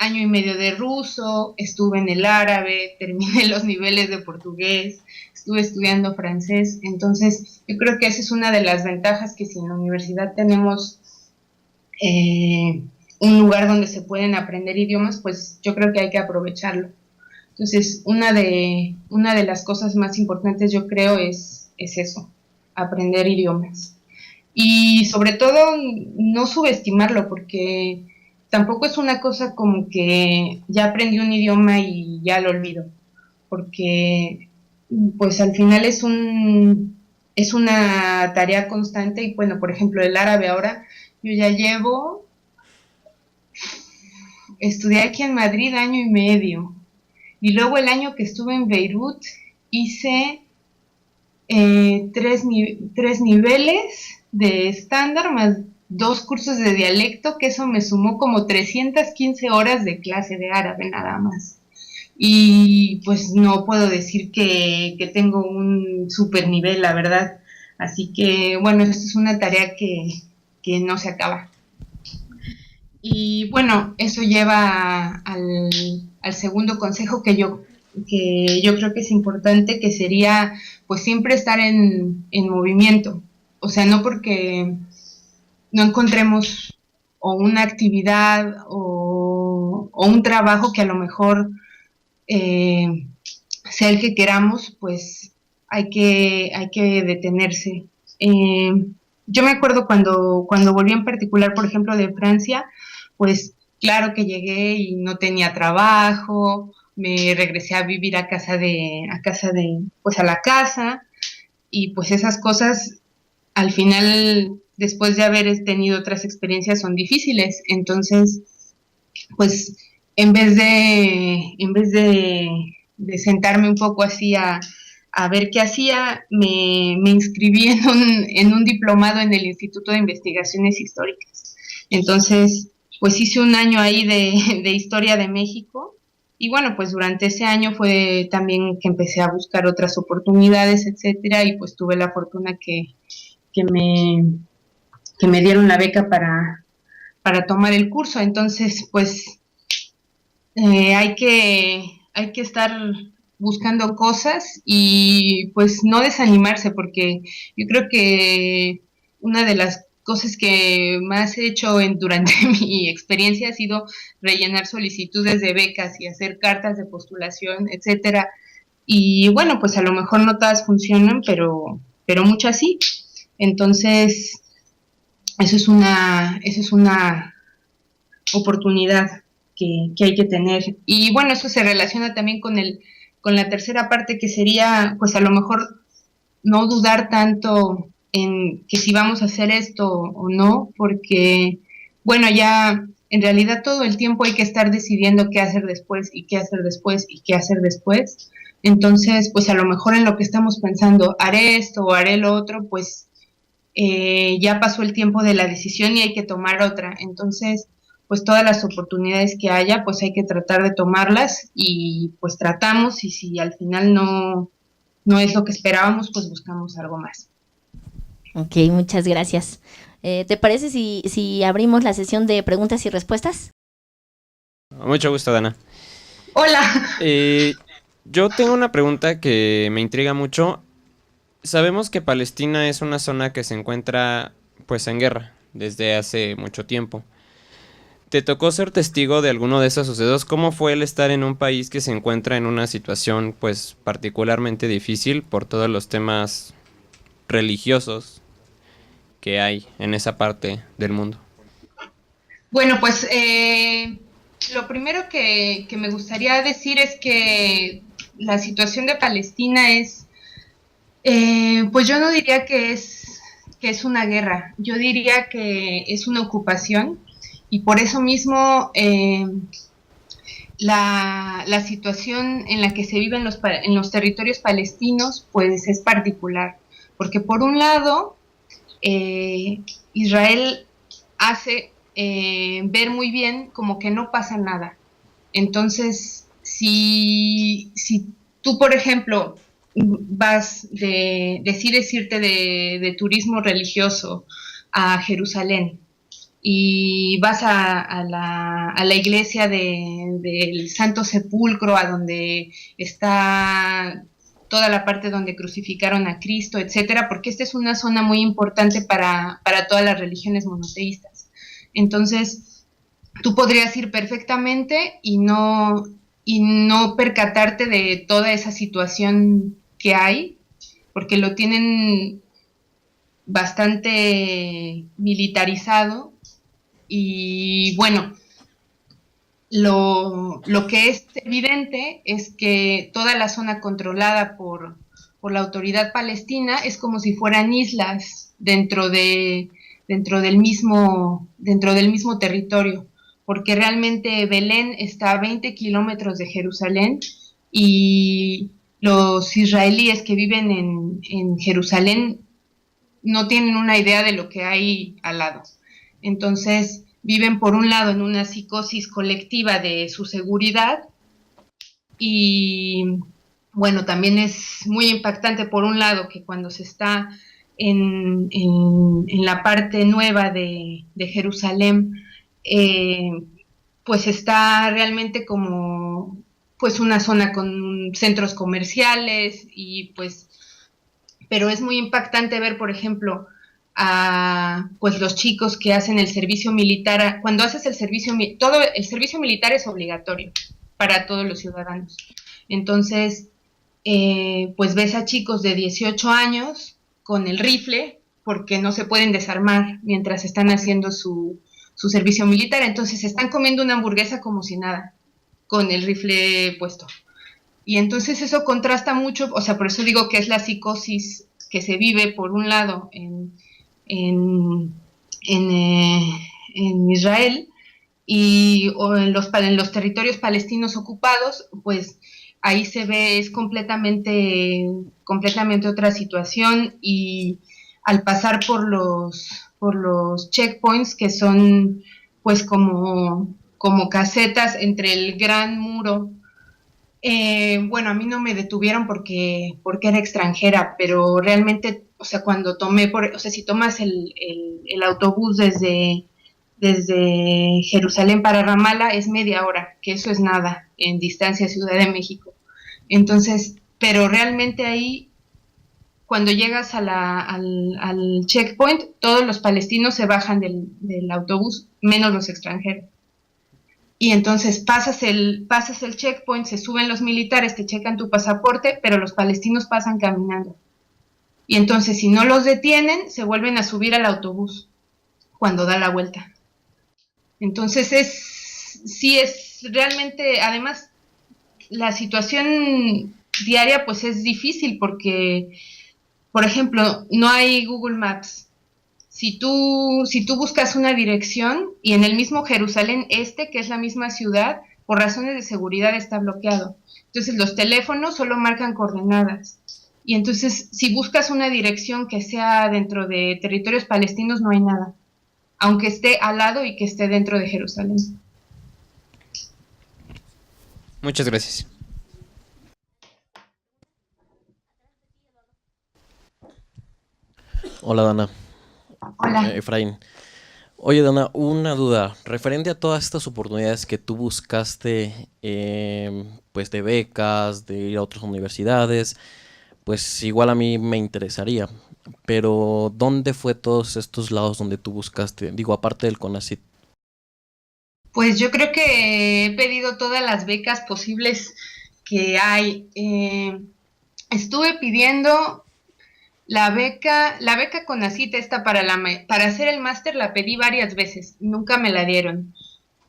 S2: año y medio de ruso, estuve en el árabe, terminé los niveles de portugués, estuve estudiando francés. Entonces yo creo que esa es una de las ventajas, que si en la universidad tenemos un lugar donde se pueden aprender idiomas, pues yo creo que hay que aprovecharlo. Entonces, una de las cosas más importantes, yo creo, es eso, aprender idiomas. Y sobre todo, no subestimarlo, porque tampoco es una cosa como que ya aprendí un idioma y ya lo olvido, porque pues al final es una tarea constante. Y bueno, por ejemplo, el árabe ahora, yo ya estudié aquí en Madrid año y medio, y luego el año que estuve en Beirut hice tres niveles de estándar más 2 cursos de dialecto, que eso me sumó como 315 horas de clase de árabe nada más. Y pues no puedo decir que tengo un super nivel, la verdad. Así que bueno, esto es una tarea que no se acaba. Y bueno, eso lleva al segundo consejo que yo creo que es importante, que sería pues siempre estar en movimiento. O sea, no porque no encontremos o una actividad o un trabajo que a lo mejor eh, sea el que queramos, pues hay que detenerse. Yo me acuerdo cuando volví, en particular, por ejemplo, de Francia, pues claro que llegué y no tenía trabajo, me regresé a vivir pues a la casa, y pues esas cosas al final, después de haber tenido otras experiencias, son difíciles. Entonces, pues de sentarme un poco así a ver qué hacía, me inscribí en un diplomado en el Instituto de Investigaciones Históricas. Entonces, pues hice un año ahí de Historia de México. Y bueno, pues durante ese año fue también que empecé a buscar otras oportunidades, etcétera, y pues tuve la fortuna que me, que me dieron la beca para tomar el curso. Entonces, pues hay que estar buscando cosas y pues no desanimarse, porque yo creo que una de las cosas que más he hecho durante mi experiencia ha sido rellenar solicitudes de becas y hacer cartas de postulación, etcétera. Y bueno, pues a lo mejor no todas funcionan, pero muchas sí. Entonces, eso es una oportunidad que hay que tener. Y bueno, eso se relaciona también con la tercera parte, que sería, pues a lo mejor no dudar tanto en que si vamos a hacer esto o no, porque, bueno, ya en realidad todo el tiempo hay que estar decidiendo qué hacer después y qué hacer después y qué hacer después. Entonces, pues a lo mejor en lo que estamos pensando, haré esto o haré lo otro, pues ya pasó el tiempo de la decisión y hay que tomar otra. Entonces, pues todas las oportunidades que haya, pues hay que tratar de tomarlas, y pues tratamos, y si al final no es lo que esperábamos, pues buscamos algo más.
S1: Ok, muchas gracias. ¿Te parece si abrimos la sesión de preguntas y respuestas?
S3: Mucho gusto, Dana.
S2: Hola.
S3: Yo tengo una pregunta que me intriga mucho. Sabemos que Palestina es una zona que se encuentra pues en guerra desde hace mucho tiempo. ¿Te tocó ser testigo de alguno de esos sucesos? ¿Cómo fue el estar en un país que se encuentra en una situación pues particularmente difícil por todos los temas religiosos que hay en esa parte del mundo?
S2: Bueno, pues lo primero que me gustaría decir es que la situación de Palestina pues yo no diría que es una guerra, yo diría que es una ocupación, y por eso mismo la situación en la que se vive en los territorios palestinos pues es particular, porque por un lado Israel hace ver muy bien como que no pasa nada. Entonces, si tú, por ejemplo, decides irte de turismo religioso a Jerusalén, y vas a la iglesia del Santo Sepulcro, a donde está toda la parte donde crucificaron a Cristo, etcétera, porque esta es una zona muy importante para todas las religiones monoteístas. Entonces, tú podrías ir perfectamente y no percatarte de toda esa situación que hay, porque lo tienen bastante militarizado y bueno, lo que es evidente es que toda la zona controlada por la autoridad palestina es como si fueran islas dentro del mismo territorio, porque realmente Belén está a 20 kilómetros de Jerusalén y los israelíes que viven en Jerusalén no tienen una idea de lo que hay al lado. Entonces, viven por un lado en una psicosis colectiva de su seguridad y bueno, también es muy impactante por un lado que cuando se está en la parte nueva de Jerusalén, eh, pues está realmente como pues una zona con centros comerciales y pues pero es muy impactante ver, por ejemplo, a pues los chicos que hacen el servicio militar, cuando haces el servicio, todo el servicio militar es obligatorio para todos los ciudadanos. Entonces, pues ves a chicos de 18 años con el rifle, porque no se pueden desarmar mientras están haciendo su servicio militar, entonces están comiendo una hamburguesa como si nada, con el rifle puesto. Y entonces eso contrasta mucho, o sea, por eso digo que es la psicosis que se vive por un lado en, en Israel y o en los territorios palestinos ocupados, pues ahí se ve, es completamente otra situación y al pasar por los checkpoints que son pues como casetas entre el gran muro bueno, a mí no me detuvieron porque era extranjera, pero realmente, o sea, cuando o sea, si tomas el autobús desde Jerusalén para Ramala es media hora, que eso es nada en distancia a Ciudad de México. Entonces, pero realmente ahí, cuando llegas al checkpoint, todos los palestinos se bajan del autobús, menos los extranjeros y entonces pasas el checkpoint, se suben los militares, te checan tu pasaporte, pero los palestinos pasan caminando. Y entonces si no los detienen, se vuelven a subir al autobús cuando da la vuelta. Entonces sí es realmente, además, la situación diaria pues es difícil porque, por ejemplo, no hay Google Maps. Si tú buscas una dirección y en el mismo Jerusalén Este, que es la misma ciudad, por razones de seguridad está bloqueado. Entonces los teléfonos solo marcan coordenadas. Y entonces si buscas una dirección que sea dentro de territorios palestinos no hay nada, aunque esté al lado y que esté dentro de Jerusalén.
S3: Muchas gracias.
S4: Hola Dana,
S2: Hola.
S4: Efraín. Oye Dana, una duda referente a todas estas oportunidades que tú buscaste, pues de becas, de ir a otras universidades, pues igual a mí me interesaría, pero ¿dónde fue todos estos lados donde tú buscaste? Digo, aparte del CONACYT.
S2: Pues yo creo que he pedido todas las becas posibles que hay. Estuve pidiendo la beca CONACYT esta para hacer el máster la pedí varias veces, nunca me la dieron.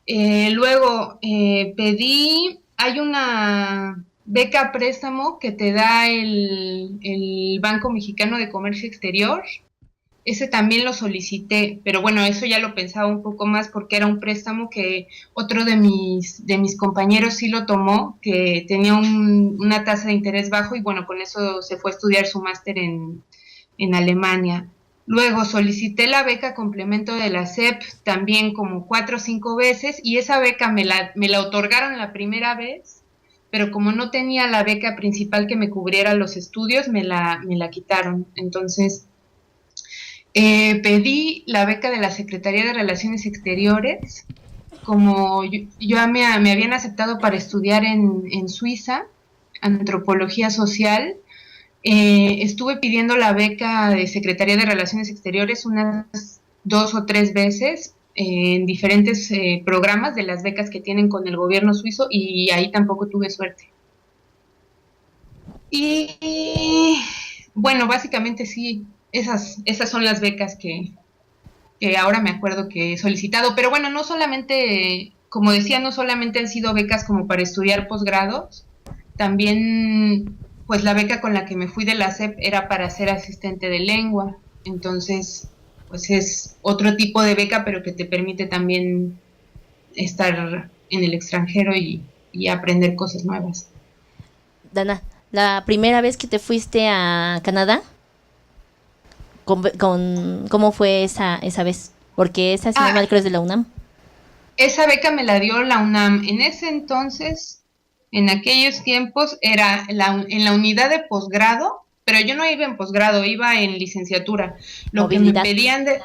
S2: Luego hay una beca préstamo que te da el Banco Mexicano de Comercio Exterior. Ese también lo solicité, pero bueno, eso ya lo pensaba un poco más porque era un préstamo que otro de mis compañeros sí lo tomó, que tenía una tasa de interés bajo y bueno, con eso se fue a estudiar su máster en Alemania. Luego solicité la beca complemento de la SEP también como 4 o 5 veces y esa beca me la otorgaron la primera vez, pero como no tenía la beca principal que me cubriera los estudios, me la quitaron. Entonces, Pedí la beca de la Secretaría de Relaciones Exteriores, como me habían aceptado para estudiar en Suiza, antropología social. Estuve pidiendo la beca de Secretaría de Relaciones Exteriores unas 2 o 3 veces en diferentes programas de las becas que tienen con el gobierno suizo, y ahí tampoco tuve suerte. Y bueno, básicamente sí, esas son las becas que ahora me acuerdo que he solicitado. Pero bueno, no solamente, como decía, no solamente han sido becas como para estudiar posgrados, también pues la beca con la que me fui de la SEP era para ser asistente de lengua. Entonces, pues es otro tipo de beca, pero que te permite también estar en el extranjero y aprender cosas nuevas.
S1: Dana, la primera vez que te fuiste a Canadá, ¿cómo fue esa vez? Porque esa, si no mal creo, es de la UNAM.
S2: Esa beca me la dio la UNAM. En ese entonces, en aquellos tiempos, era en la unidad de posgrado, pero yo no iba en posgrado, iba en licenciatura. Lo
S1: Movilidad.
S2: que me pedían de...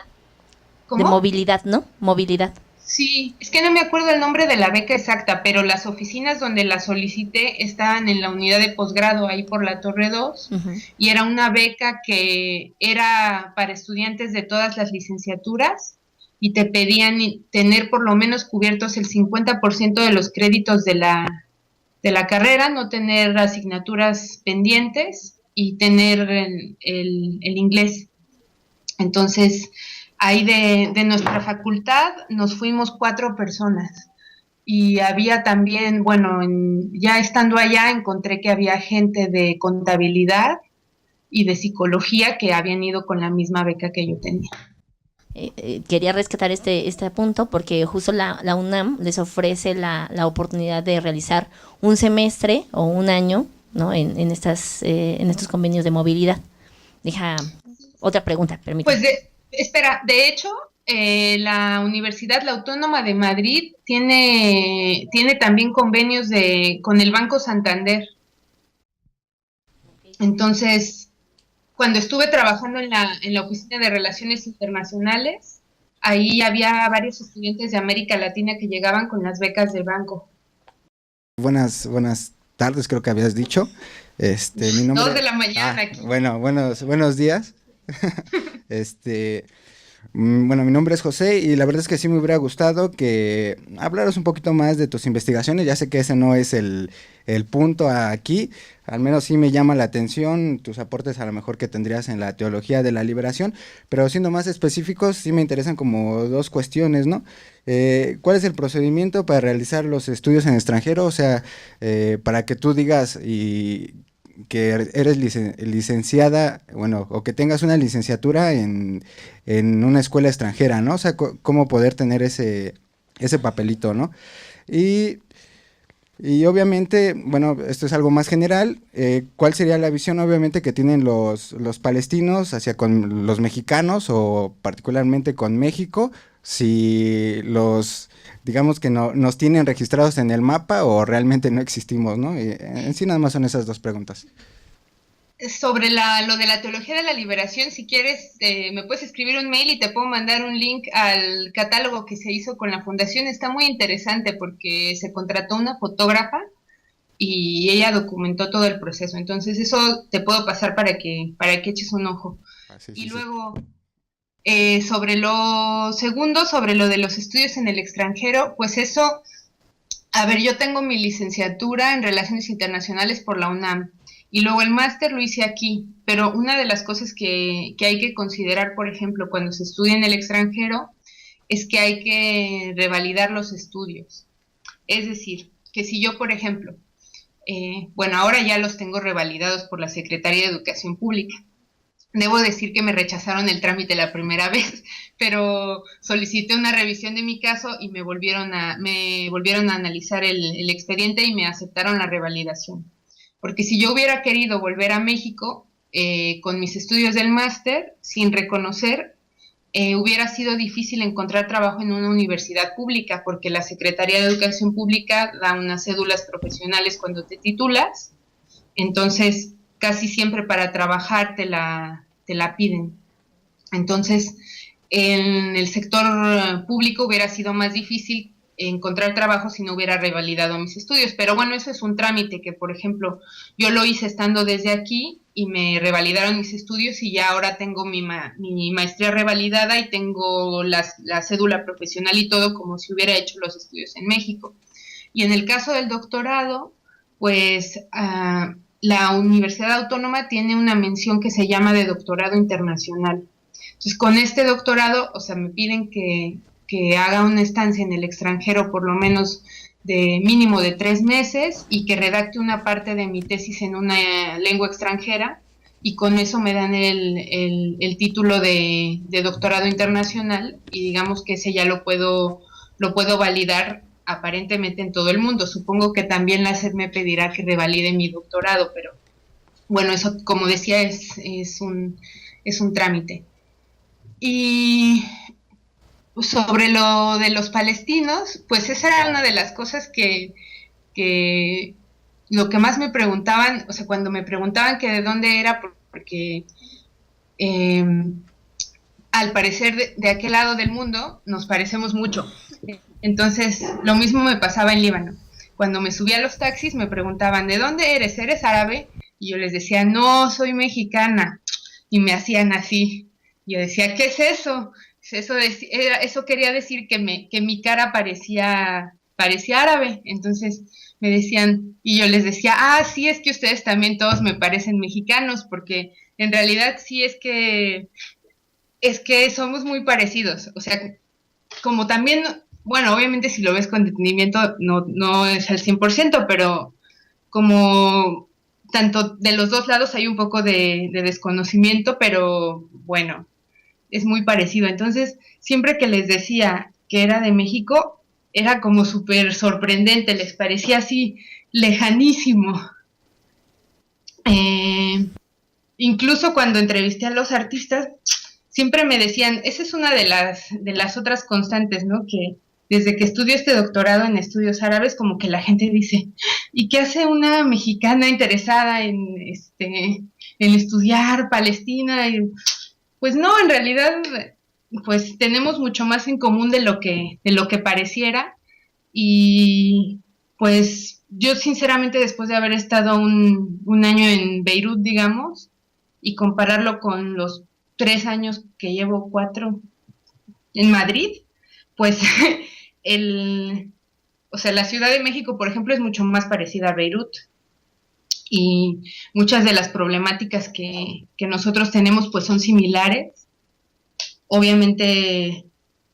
S2: ¿Cómo?
S1: De movilidad, ¿no? Movilidad.
S2: Sí, es que no me acuerdo el nombre de la beca exacta, pero las oficinas donde la solicité estaban en la unidad de posgrado, ahí por la Torre 2, y era una beca que era para estudiantes de todas las licenciaturas, y te pedían tener por lo menos cubiertos el 50% de los créditos de la carrera, no tener asignaturas pendientes y tener el inglés. Entonces, ahí de nuestra facultad nos fuimos 4 personas, y había también, bueno, ya estando allá encontré que había gente de contabilidad y de psicología que habían ido con la misma beca que yo tenía.
S1: Quería rescatar este punto porque justo la UNAM les ofrece la oportunidad de realizar un semestre o un año, ¿no? en estos convenios de movilidad. Deja otra pregunta, permítame.
S2: Pues espera, de hecho, la Universidad, la Autónoma de Madrid, tiene también convenios con el Banco Santander. Entonces, cuando estuve trabajando en la Oficina de Relaciones Internacionales, ahí había varios estudiantes de América Latina que llegaban con las becas del banco.
S5: Buenas tardes, creo que habías dicho. Mi nombre...
S2: 2 de la mañana aquí.
S5: Bueno, buenos días. Bueno, mi nombre es José y la verdad es que sí me hubiera gustado que hablaras un poquito más de tus investigaciones. Ya sé que ese no es el punto aquí, al menos sí me llama la atención tus aportes a lo mejor que tendrías en la teología de la liberación, pero siendo más específicos sí me interesan como 2 cuestiones, ¿no? ¿Cuál es el procedimiento para realizar los estudios en extranjero? O sea, para que tú digas y que eres licenciada, bueno, o que tengas una licenciatura en una escuela extranjera, ¿no? O sea, cómo poder tener ese papelito, ¿no? Y obviamente, bueno, esto es algo más general, ¿cuál sería la visión obviamente que tienen los palestinos hacia con los mexicanos o particularmente con México? Si digamos que nos tienen registrados en el mapa o realmente no existimos, ¿no? Y en sí nada más son esas 2 preguntas.
S2: Sobre lo de la teología de la liberación, si quieres, me puedes escribir un mail y te puedo mandar un link al catálogo que se hizo con la fundación. Está muy interesante porque se contrató una fotógrafa y ella documentó todo el proceso. Entonces eso te puedo pasar para que eches un ojo. Sí. Luego, sobre lo segundo, sobre lo de los estudios en el extranjero, pues eso, a ver, yo tengo mi licenciatura en Relaciones Internacionales por la UNAM. Y luego el máster lo hice aquí, pero una de las cosas que hay que considerar, por ejemplo, cuando se estudia en el extranjero, es que hay que revalidar los estudios. Es decir, que si yo, por ejemplo, bueno, ahora ya los tengo revalidados por la Secretaría de Educación Pública. Debo decir que me rechazaron el trámite la primera vez, pero solicité una revisión de mi caso y me volvieron a analizar el expediente y me aceptaron la revalidación. Porque si yo hubiera querido volver a México con mis estudios del máster, sin reconocer, hubiera sido difícil encontrar trabajo en una universidad pública, porque la Secretaría de Educación Pública da unas cédulas profesionales cuando te titulas, entonces casi siempre para trabajar te la piden. Entonces, en el sector público hubiera sido más difícil encontrar trabajo si no hubiera revalidado mis estudios. Pero bueno, eso es un trámite que, por ejemplo, yo lo hice estando desde aquí y me revalidaron mis estudios y ya ahora tengo mi maestría revalidada y tengo la cédula profesional y todo como si hubiera hecho los estudios en México. Y en el caso del doctorado, pues la Universidad Autónoma tiene una mención que se llama de doctorado internacional. Entonces, con este doctorado, o sea, me piden que haga una estancia en el extranjero por lo menos de mínimo de 3 meses y que redacte una parte de mi tesis en una lengua extranjera y con eso me dan el título de doctorado internacional y digamos que ese ya lo puedo validar aparentemente en todo el mundo. Supongo que también la SED me pedirá que revalide mi doctorado, pero bueno, eso como decía es un trámite. Y sobre lo de los palestinos, pues esa era una de las cosas que lo que más me preguntaban, o sea, cuando me preguntaban que de dónde era, porque al parecer de aquel lado del mundo nos parecemos mucho. Entonces, lo mismo me pasaba en Líbano. Cuando me subía a los taxis me preguntaban, ¿de dónde eres? ¿Eres árabe? Y yo les decía, no, soy mexicana. Y me hacían así. Yo decía, ¿qué es eso? Eso quería decir que mi cara parecía árabe. Entonces me decían, y yo les decía, sí, es que ustedes también todos me parecen mexicanos, porque en realidad sí es que somos muy parecidos. O sea, como también, bueno, obviamente si lo ves con detenimiento no es al 100%, pero como tanto de los dos lados hay un poco de desconocimiento, pero bueno, es muy parecido. Entonces, siempre que les decía que era de México, era como súper sorprendente, les parecía así lejanísimo. Incluso cuando entrevisté a los artistas, siempre me decían, esa es una de las otras constantes, ¿no? Que desde que estudio este doctorado en estudios árabes, como que la gente dice, ¿y qué hace una mexicana interesada en estudiar Palestina? Y, pues no, en realidad, pues tenemos mucho más en común de lo que pareciera. Y pues yo sinceramente después de haber estado un año en Beirut, digamos, y compararlo con los 3 años que llevo, 4 en Madrid, pues o sea, la Ciudad de México, por ejemplo, es mucho más parecida a Beirut. Y muchas de las problemáticas que nosotros tenemos pues son similares. Obviamente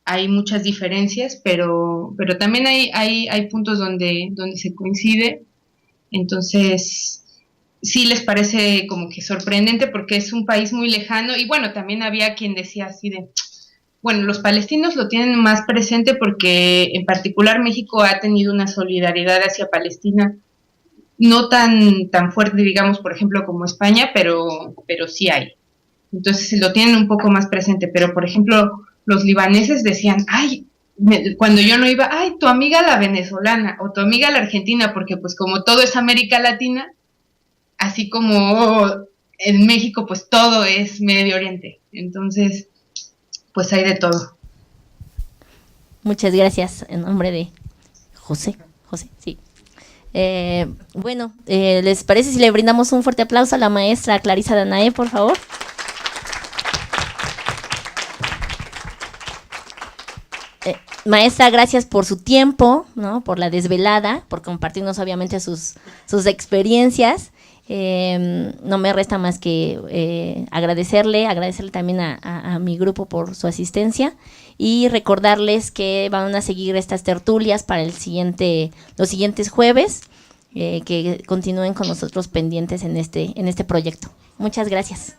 S2: hay muchas diferencias, pero también hay puntos donde se coincide. Entonces, sí les parece como que sorprendente porque es un país muy lejano. Y bueno, también había quien decía así de, bueno, los palestinos lo tienen más presente porque en particular México ha tenido una solidaridad hacia Palestina no tan fuerte, digamos, por ejemplo, como España, pero sí hay. Entonces lo tienen un poco más presente, pero por ejemplo, los libaneses decían, cuando yo no iba, tu amiga la venezolana o tu amiga la argentina, porque pues como todo es América Latina, así como en México pues todo es Medio Oriente, entonces pues hay de todo.
S1: Muchas gracias en nombre de José, sí. Bueno, ¿les parece si le brindamos un fuerte aplauso a la maestra Clarisa Danae, por favor? Maestra, gracias por su tiempo, ¿no? Por la desvelada, por compartirnos obviamente sus experiencias. No me resta más que agradecerle también a mi grupo por su asistencia y recordarles que van a seguir estas tertulias para los siguientes jueves, que continúen con nosotros pendientes en este proyecto. Muchas gracias.